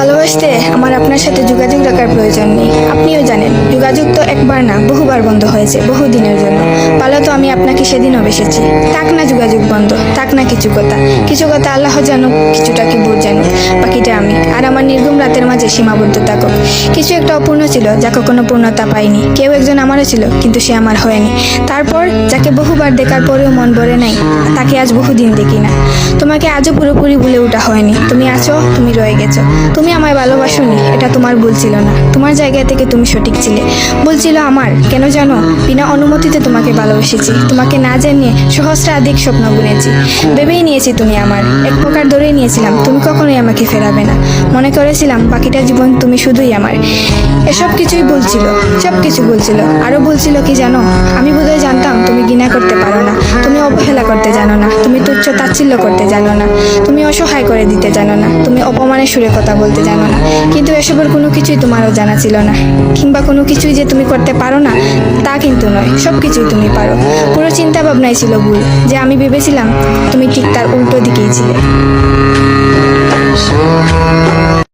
ভালোবাসতে আমার আপনার সাথে যোগাযোগ রাখার প্রয়োজন নেই। আপনিও জানেন যোগাযোগ তো একবার না বহুবার বন্ধ হয়েছে বহুদিনের জন্য। পালো তো আমি আপনাকে সেদিনও বেসেছি। থাক না যোগাযোগ বন্ধ, থাক না কিছু কথা আল্লাহ জানুক, কিছুটা কি বোধ জানুক, বাকিটা আমি আর আমার নির্গুম রাতের মাঝে সীমাবদ্ধ থাকুক। কিছু একটা অপূর্ণ ছিল যা কখনো পূর্ণতা পায়নি। কেউ একজন আমারও ছিল কিন্তু সে আমার হয়নি। তারপর যাকে বহুবার দেখার পরেও মন ভরে নাই, তাকে আজ বহুদিন দেখি না। তোমাকে আজও পুরোপুরি ভুলে ওঠা হয়নি। তুমি আছো, তুমি রয়ে গেছো। তুমি আমায় ভালোবাসোনি, এটা তোমার ভুল ছিল না। তোমার জায়গা থেকে তুমি সঠিক ছিলে। ভুল ছিল আমার। কেন জানো? বিনা অনুমতিতে তোমাকে ভালোবেসেছি। তোমাকে না জানিয়ে সহস্রাধিক স্বপ্ন বুনেছি। ভেবেই নিয়েছি তুমি আমার, এক প্রকার ধরেই নিয়েছিলাম তুমি কখনোই আমাকে ফেরাবে না। মনে করেছিলাম বাকিটা জীবন তুমি শুধুই আমার। এসব কিছুই ভুল ছিল, সব কিছু ভুল ছিল। আরো ভুল ছিল কি জানো? আমি বোধহয় জানতাম তুমি ঘৃণা করতে পারো না, তুমি অবহেলা করতে জানো না, তুমি তুচ্ছ তাচ্ছিল্য করতে জানো না, তুমি অসহায় করে দিতে জানো না, তুমি অপমানের সুরে কথা বলতে জানো না। কিন্তু এসবের কোনো কিছুই তোমারও জানা ছিল না, কিংবা কোনো কিছুই যে তুমি করতে পারো না তা কিন্তু নয়, সব কিছুই তুমি পারো। পুরো চিন্তা ভাবনাই ছিল ভুল, যে আমি ভেবেছিলাম তুমি ঠিক তার উল্টো দিকেই ছিলে।